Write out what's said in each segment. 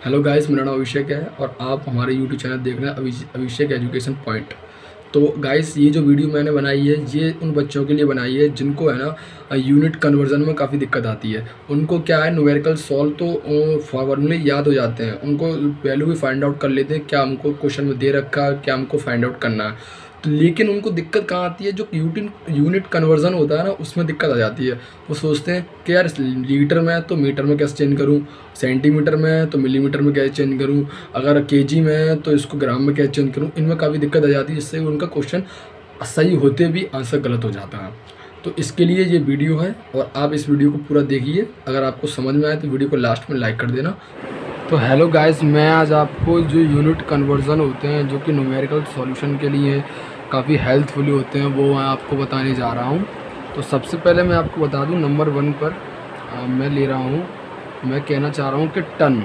Hello guys, मेरा नाम अभिषेक है और आप हमारे यूट्यूब चैनल देख रहे हैं अभिषेक एजुकेशन पॉइंट। तो गाइस, ये जो वीडियो मैंने बनाई है ये उन बच्चों के लिए बनाई है जिनको है ना यूनिट कन्वर्जन में काफ़ी दिक्कत आती है। उनको क्या है, न्यूमेरिकल सॉल्व तो फॉर्मूले याद हो जाते हैं, उनको वैल्यू भी फाइंड आउट कर लेते हैं, क्या हमको क्वेश्चन में दे रखा है, क्या हमको फाइंड आउट करना है। तो लेकिन उनको दिक्कत कहाँ आती है, जो यूनिट कन्वर्जन होता है ना, उसमें दिक्कत आ जाती है। वो सोचते हैं कि यार लीटर में है तो मीटर में कैसे चेंज करूँ, सेंटीमीटर में है तो मिलीमीटर में कैसे चेंज करूँ, अगर केजी में है तो इसको ग्राम में कैसे चेंज करूँ। इनमें काफ़ी दिक्कत आ जाती है, जिससे उनका क्वेश्चन सही होते भी आंसर गलत हो जाता है। तो इसके लिए ये वीडियो है और आप इस वीडियो को पूरा देखिए। अगर आपको समझ में आए तो वीडियो को लास्ट में लाइक कर देना। तो हेलो गाइस, मैं आज आपको जो यूनिट कन्वर्जन होते हैं, जो कि न्यूमेरिकल सॉल्यूशन के लिए काफ़ी हेल्पफुली होते हैं, वो मैं आपको बताने जा रहा हूँ। तो सबसे पहले मैं आपको बता दूँ, नंबर 1 पर मैं ले रहा हूँ, मैं कहना चाह रहा हूँ कि टन,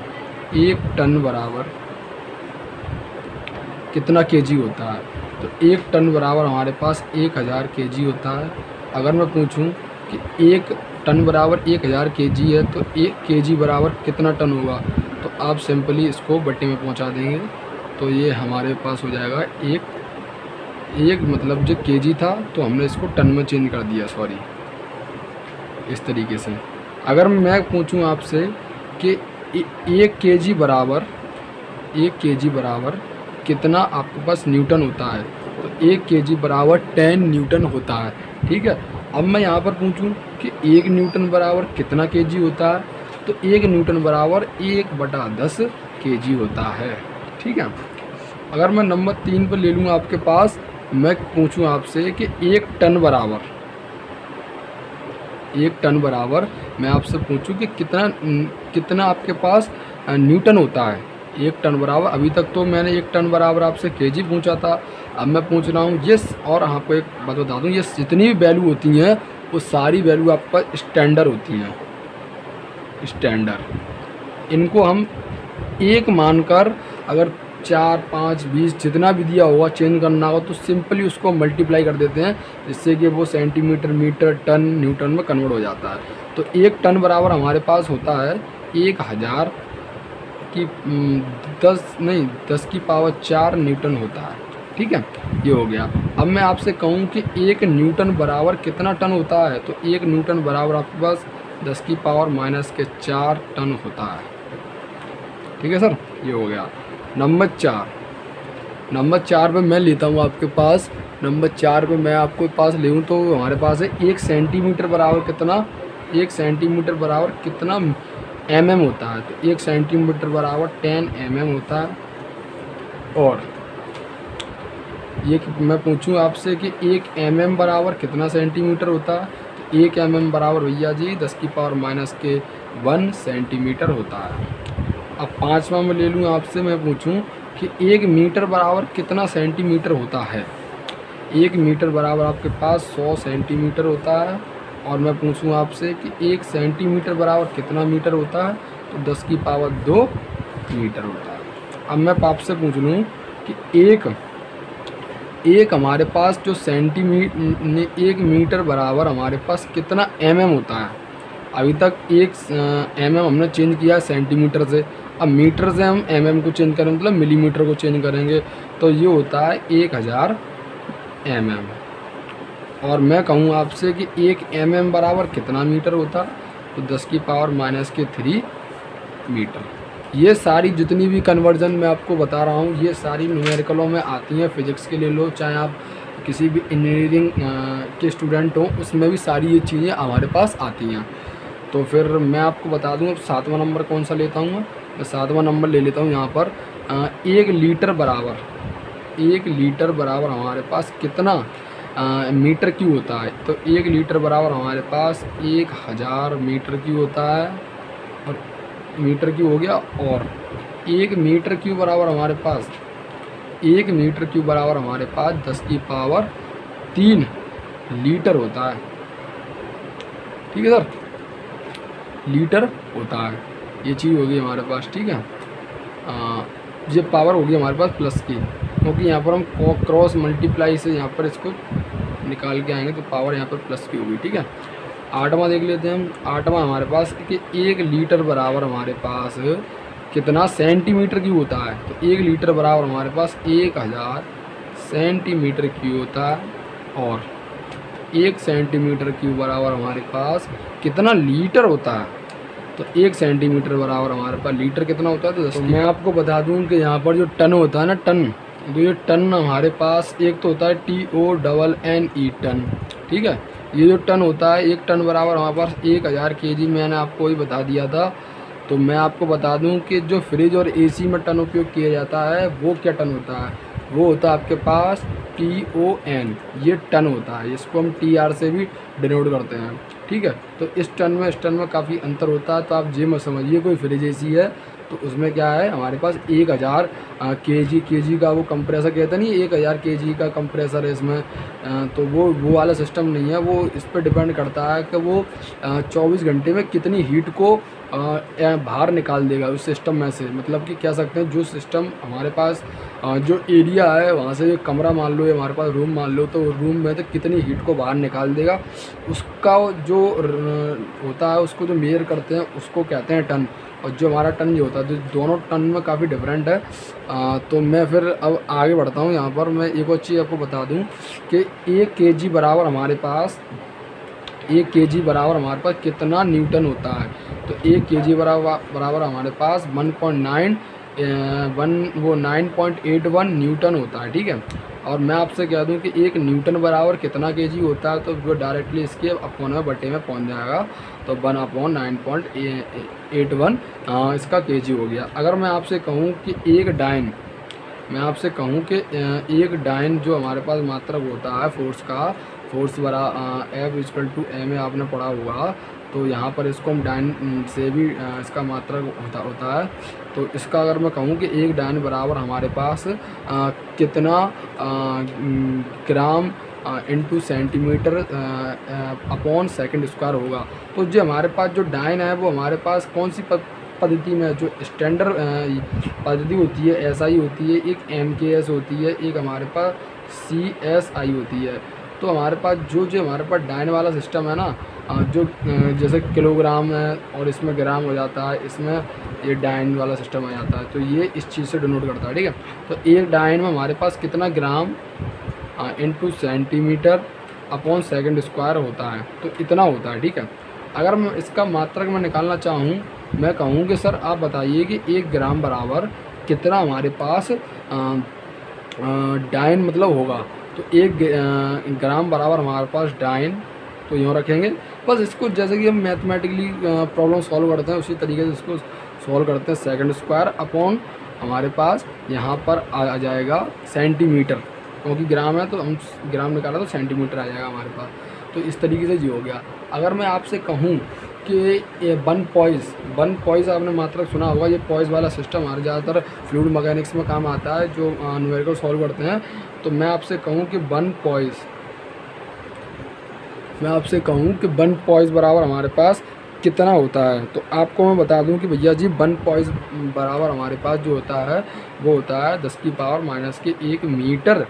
1 टन बराबर कितना केजी होता है। तो 1 टन बराबर हमारे पास 1000 केजी होता है। अगर मैं पूछूं कि 1 टन बराबर 1000 केजी है तो 1 केजी बराबर कितना टन होगा, तो आप सिंपली इसको बट्टे में पहुंचा देंगे। तो ये हमारे पास हो जाएगा एक मतलब जो केजी था तो हमने इसको टन में चेंज कर दिया, सॉरी, इस तरीके से। अगर मैं पूछूं आपसे कि 1 केजी बराबर कितना आपके पास न्यूटन होता है, तो 1 केजी बराबर 10 न्यूटन होता है। ठीक है। अब मैं यहाँ पर पूछूं कि 1 न्यूटन बराबर कितना केजी होता है, तो 1 न्यूटन बराबर 1/10 केजी होता है। ठीक है। अगर मैं नंबर 3 पर ले लूँ आपके पास, मैं पूछूं आपसे कि 1 टन बराबर मैं आपसे पूछूं कि कितना आपके पास न्यूटन होता है। 1 टन बराबर, अभी तक तो मैंने 1 टन बराबर आपसे केजी पूछा था, अब मैं पूछ रहा हूँ यस। और आपको एक बात बता दूँ, ये जितनी भी वैल्यू होती हैं वो सारी वैल्यू आपका स्टैंडर्ड होती हैं, स्टैंडर्ड। इनको हम एक मानकर, अगर 4, 5, 20 जितना भी दिया होगा चेंज करना होगा, तो सिंपली उसको मल्टीप्लाई कर देते हैं, जिससे कि वो सेंटीमीटर, मीटर, टन, न्यूटन में कन्वर्ट हो जाता है। तो 1 टन बराबर हमारे पास होता है 1000 की 10 की पावर 4 न्यूटन होता है। ठीक है, ये हो गया। अब मैं आपसे कहूँ कि 1 न्यूटन बराबर कितना टन होता है, तो 1 न्यूटन बराबर आपके पास 10 की पावर -4 टन होता है। ठीक है सर, ये हो गया। नंबर 4 पे मैं लेता हूँ आपके पास, नंबर 4 पे मैं आपके पास ले तो हमारे पास है 1 सेंटीमीटर बराबर कितना, 1 सेंटीमीटर बराबर कितना mm होता है, तो 1 सेंटीमीटर बराबर 10 mm होता है। और ये मैं पूछूं आपसे कि 1 mm बराबर कितना सेंटीमीटर होता है, तो 1 mm बराबर भैया जी 10 की पावर -1 सेंटीमीटर होता है। अब 5वां में ले लूँ आपसे, मैं पूछूं कि 1 मीटर बराबर कितना सेंटीमीटर होता है। 1 मीटर बराबर आपके पास 100 सेंटीमीटर होता है। और मैं पूछूं आपसे कि 1 सेंटीमीटर बराबर कितना मीटर होता है, तो 10 की पावर 2 मीटर होता है। अब मैं आपसे पूछ लूँ कि एक हमारे पास जो 1 मीटर बराबर हमारे पास कितना mm होता है। अभी तक 1 mm हमने चेंज किया सेंटीमीटर से, अब मीटर से हम mm को चेंज करें, मतलब मिलीमीटर को चेंज करेंगे, तो ये होता है 1000 mm। और मैं कहूँ आपसे कि 1 mm बराबर कितना मीटर होता, तो 10 की पावर -3 मीटर। ये सारी जितनी भी कन्वर्जन मैं आपको बता रहा हूँ, ये सारी न्यूमेरिकलों में आती हैं। फिजिक्स के ले लो, चाहे आप किसी भी इंजीनियरिंग के स्टूडेंट हो, उसमें भी सारी ये चीज़ें हमारे पास आती हैं। तो फिर मैं आपको बता दूँ अब 7वां नंबर कौन सा लेता हूँ। मैं 7वां नंबर ले लेता हूँ यहाँ पर 1 लीटर बराबर हमारे पास कितना मीटर क्यूब होता है। तो 1 लीटर बराबर हमारे पास 1000 मीटर क्यूब होता है, और मीटर क्यूब हो गया। और 1 मीटर क्यूब बराबर हमारे पास 10 की पावर 3 लीटर होता है। ठीक है सर, लीटर होता है, ये चीज़ होगी हमारे पास। ठीक है, ये पावर होगी हमारे पास प्लस की, क्योंकि यहाँ पर हम क्रॉस मल्टीप्लाई से यहाँ पर इसको निकाल के आएंगे, तो पावर यहाँ पर प्लस की होगी। ठीक है। 8वां देख लेते हैं हम। 8वां हमारे पास कि 1 लीटर बराबर हमारे पास कितना सेंटीमीटर क्यूब होता है। तो 1 लीटर बराबर हमारे पास 1000 सेंटीमीटर क्यूब होता है, और 1 सेंटीमीटर क्यूब बराबर हमारे पास कितना लीटर होता है। तो 1 सेंटीमीटर बराबर हमारे पास लीटर कितना होता है। तो मैं आपको बता दूं कि यहाँ पर जो टन होता है ना, टन, तो ये टन हमारे पास एक तो होता है TONNE टन, ठीक है। ये जो टन होता है, 1 टन बराबर हमारे पास 1000 kg, मैंने आपको ही बता दिया था। तो मैं आपको बता दूं कि जो फ्रिज और AC में टन उपयोग किया जाता है वो क्या टन होता है, वो होता है आपके पास TON, ये टन होता है। इसको हम TR से भी डिनोट करते हैं, ठीक है। तो इस टन में काफ़ी अंतर होता है। तो आप ये मत समझिए कोई फ्रिज AC है तो उसमें क्या है हमारे पास 1000 kg का वो कंप्रेसर, कहते नहीं 1000 kg का कंप्रेसर है इसमें, तो वो वाला सिस्टम नहीं है। वो इस पर डिपेंड करता है कि वो 24 घंटे में कितनी हीट को बाहर निकाल देगा उस सिस्टम में से। मतलब कि कह सकते हैं जो सिस्टम हमारे पास जो एरिया है वहाँ से जो कमरा मान लो या हमारे पास रूम मान लो, तो रूम में तो कितनी हीट को बाहर निकाल देगा, उसका जो होता है उसको जो मेजर करते हैं उसको कहते हैं टन। और जो हमारा टन जो होता है, तो दोनों टन में काफ़ी डिफरेंट है। तो मैं फिर अब आगे बढ़ता हूँ। यहाँ पर मैं एक और चीज़ आपको बता दूँ कि 1 kg बराबर हमारे पास 1 kg बराबर हमारे पास कितना न्यूटन होता है। तो 1 kg बराबर हमारे पास 9.81 न्यूटन होता है, ठीक है। और मैं आपसे कह दूं कि 1 न्यूटन बराबर कितना kg होता है, तो वो डायरेक्टली इसके अपॉन में बटे में पहुंच जाएगा। तो 1/9.81 इसका kg हो गया। अगर मैं आपसे कहूं कि एक डाइन जो हमारे पास मात्रक होता है फोर्स का, फोर्स बरा F=ma आपने पढ़ा होगा। तो यहाँ पर इसको हम डाइन से भी इसका मात्रक होता है। तो इसका अगर मैं कहूँ कि एक डाइन बराबर हमारे पास कितना gram into centimetre upon second square होगा। तो जो हमारे पास जो डाइन है वो हमारे पास कौन सी पद्धति में, जो स्टैंडर्ड पद्धति होती है SI होती है, एक MKS होती है, एक हमारे पास CSI होती है। तो हमारे पास जो हमारे पास डाइन वाला सिस्टम है ना, जो जैसे किलोग्राम है और इसमें ग्राम हो जाता है, इसमें ये डाइन वाला सिस्टम आ जाता है। तो ये इस चीज़ से डिनोट करता है, ठीक है। तो एक डाइन में हमारे पास कितना gram into centimetre upon second square होता है, तो इतना होता है, ठीक है। अगर मैं इसका मात्रक में निकालना चाहूँ, मैं कहूँ कि सर आप बताइए कि 1 ग्राम बराबर कितना हमारे पास डाइन मतलब होगा। तो 1 ग्राम बराबर हमारे पास डाइन, तो यूँ रखेंगे बस। इसको जैसे कि हम मैथमेटिकली प्रॉब्लम सॉल्व करते हैं उसी तरीके से इसको सॉल्व करते हैं। सेकंड स्क्वायर अपॉन हमारे पास यहाँ पर आ जाएगा सेंटीमीटर, क्योंकि ग्राम है तो हम ग्राम निकाला तो सेंटीमीटर आ जाएगा हमारे पास। तो इस तरीके से जी हो गया। अगर मैं आपसे कहूँ कि वन पॉइज आपने मात्रक सुना होगा, ये पॉइज वाला सिस्टम हमारे ज़्यादातर फ्लूइड मैकेनिक्स में काम आता है, जो न्यूमेरिकल सॉल्व करते हैं। तो मैं आपसे कहूँ कि वन पॉइज बराबर हमारे पास कितना होता है। तो आपको मैं बता दूं कि भैया जी 1 पॉइज बराबर हमारे पास जो होता है वो होता है 10⁻⁻1 मीटर,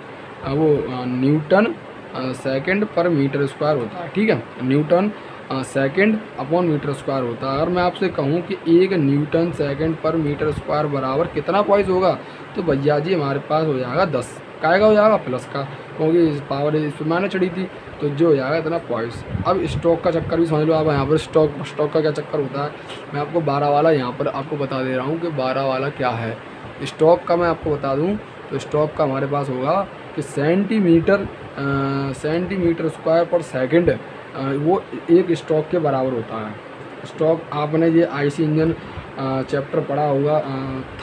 वो न्यूटन सेकंड पर मीटर स्क्वायर होता है, ठीक है। Newton second upon metre square होता है। अगर मैं आपसे कहूँ कि 1 न्यूटन सेकंड पर मीटर स्क्वायर बराबर कितना पॉइज होगा, तो भैया जी हमारे पास हो जाएगा 10। काएगा हो जाएगा प्लस का, क्योंकि इस पावर इस पर मैंने चढ़ी थी, तो जो हो जाएगा इतना पॉइज। अब स्टॉक का चक्कर भी समझ लो आप। यहाँ पर स्टॉक का क्या चक्कर होता है, मैं आपको 12 वाला यहाँ पर आपको बता दे रहा हूँ कि 12 वाला क्या है। स्टॉक का मैं आपको बता दूँ तो स्टॉक का हमारे पास होगा कि सेंटीमीटर स्क्वायर पर सेकंड, वो एक स्टॉक के बराबर होता है। स्टॉक आपने ये IC इंजन चैप्टर पढ़ा होगा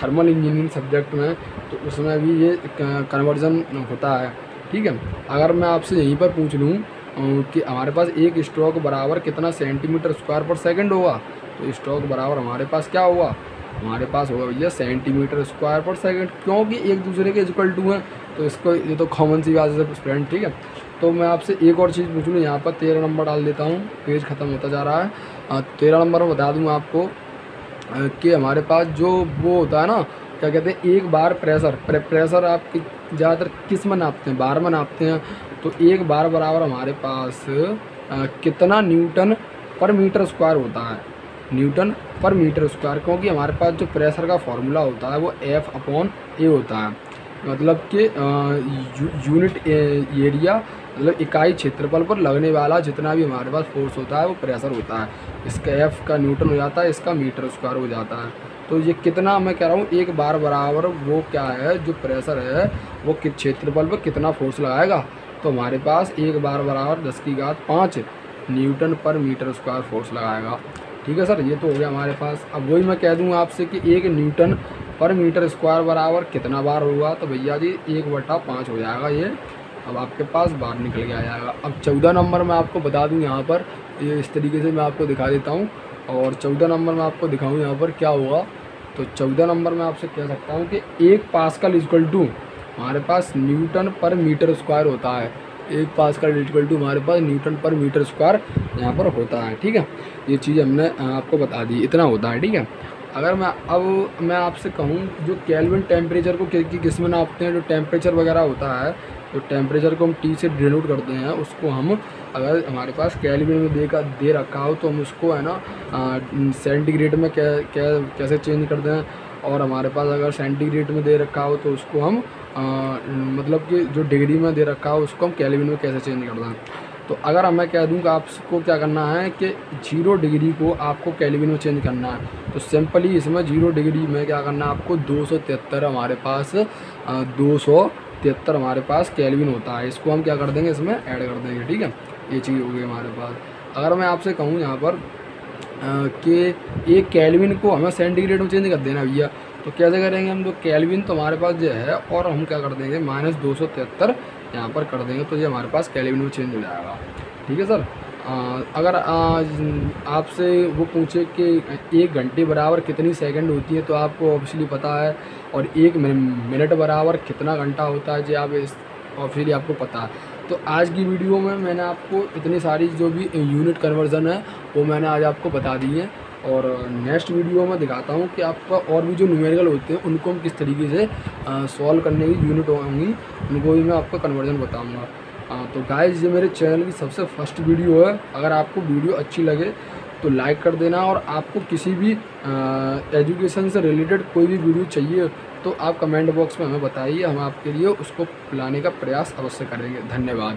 थर्मल इंजीनियरिंग सब्जेक्ट में, तो उसमें भी ये कन्वर्जन होता है, ठीक है। अगर मैं आपसे यहीं पर पूछ लूँ कि हमारे पास एक स्ट्रोक बराबर कितना सेंटीमीटर स्क्वायर पर सेकंड होगा, तो स्ट्रोक बराबर हमारे पास क्या होगा, हमारे पास होगा भैया सेंटीमीटर स्क्वायर पर सेकंड, क्योंकि एक दूसरे के इक्वल टू हैं। तो इसको ये तो कॉमन सी बात है फ्रेंड, ठीक है। तो मैं आपसे एक और चीज़ पूछ लूँ, यहाँ पर 13 नंबर डाल देता हूँ, पेज ख़त्म होता जा रहा है। 13 नंबर में बता दूँ आपको कि हमारे पास जो वो होता है ना, क्या कहते हैं, एक बार प्रेशर आप ज़्यादातर किस में नापते हैं, बार में नापते हैं। तो एक बार बराबर हमारे पास कितना न्यूटन पर मीटर स्क्वायर होता है। न्यूटन पर मीटर स्क्वायर, क्योंकि हमारे पास जो प्रेशर का फॉर्मूला होता है वो F/A होता है। मतलब कि यूनिट एरिया, मतलब इकाई क्षेत्रफल पर लगने वाला जितना भी हमारे पास फोर्स होता है वो प्रेशर होता है। इसका F का न्यूटन हो जाता है, इसका मीटर स्क्वायर हो जाता है। तो ये कितना, मैं कह रहा हूँ एक बार बराबर वो क्या है, जो प्रेशर है वो क्षेत्रफल पर कितना फोर्स लगाएगा। तो हमारे पास एक बार बराबर 10⁵ न्यूटन पर मीटर स्क्वायर फोर्स लगाएगा। ठीक है सर, ये तो हो गया हमारे पास। अब वही मैं कह दूँ आपसे कि 1 न्यूटन पर मीटर स्क्वायर बराबर कितना बार होगा, तो भैया जी 1/5 हो जाएगा ये। अब आपके पास बाहर निकल के आ जाएगा। अब 14 नंबर मैं आपको बता दूं, यहाँ पर ये इस तरीके से मैं आपको दिखा देता हूँ, और 14 नंबर मैं आपको दिखाऊँ यहाँ पर क्या होगा। तो 14 नंबर में आपसे कह सकता हूँ कि 1 पास्कल इक्वल टू हमारे पास न्यूटन पर मीटर स्क्वायर होता है। 1 पास्कल इक्वल टू हमारे पास न्यूटन पर मीटर स्क्वायर यहाँ पर होता है। ठीक है, ये चीज़ हमने आपको बता दी, इतना होता है। ठीक है, अगर मैं आपसे कहूँ जो केल्विन टेम्परेचर को किस में नापते हैं, जो टेम्परेचर वगैरह होता है, तो टेम्परेचर को हम T से डिनोट करते हैं, उसको हम अगर हमारे पास केल्विन में दे रखा हो तो हम उसको है ना सेंटीग्रेड में कैसे चेंज करते हैं, और हमारे पास अगर सेंटीग्रेड में दे रखा हो तो उसको हम मतलब कि जो डिग्री में दे रखा हो उसको हम केल्विन में कैसे चेंज करते हैं। तो अगर मैं कह दूँ कि आपको क्या करना है कि 0 डिग्री को आपको केल्विन में चेंज करना है, तो सिंपली इसमें 0 डिग्री में क्या करना है आपको 273 हमारे पास 273 हमारे पास केल्विन होता है। इसको हम क्या कर देंगे, इसमें ऐड कर देंगे। ठीक है, ये चीज़ होगी हमारे पास। अगर मैं आपसे कहूँ यहाँ पर कि एक केल्विन को हमें सेंटीग्रेड में चेंज कर देना भैया, तो कैसे करेंगे हम। तो केल्विन तो हमारे पास जो है, और हम क्या कर देंगे -273 यहाँ पर कर देंगे, तो ये हमारे पास केल्विन में चेंज हो जाएगा। ठीक है सर। अगर आपसे वो पूछे कि 1 घंटे बराबर कितनी सेकंड होती है, तो आपको ऑब्वियसली पता है, और 1 मिनट बराबर कितना घंटा होता है, जो आप ऑब्वियसली आपको पता है। तो आज की वीडियो में मैंने आपको इतनी सारी जो भी यूनिट कन्वर्जन है वो मैंने आज आपको बता दी है, और नेक्स्ट वीडियो में दिखाता हूँ कि आपका और भी जो न्यूमेरिकल होते हैं उनको हम किस तरीके से सॉल्व करने की यूनिट होंगी, उनको भी मैं आपको कन्वर्जन बताऊँगा। तो गाइस, ये मेरे चैनल की सबसे फर्स्ट वीडियो है। अगर आपको वीडियो अच्छी लगे तो लाइक कर देना, और आपको किसी भी एजुकेशन से रिलेटेड कोई भी वीडियो चाहिए तो आप कमेंट बॉक्स में हमें बताइए, हम आपके लिए उसको लाने का प्रयास अवश्य करेंगे। धन्यवाद।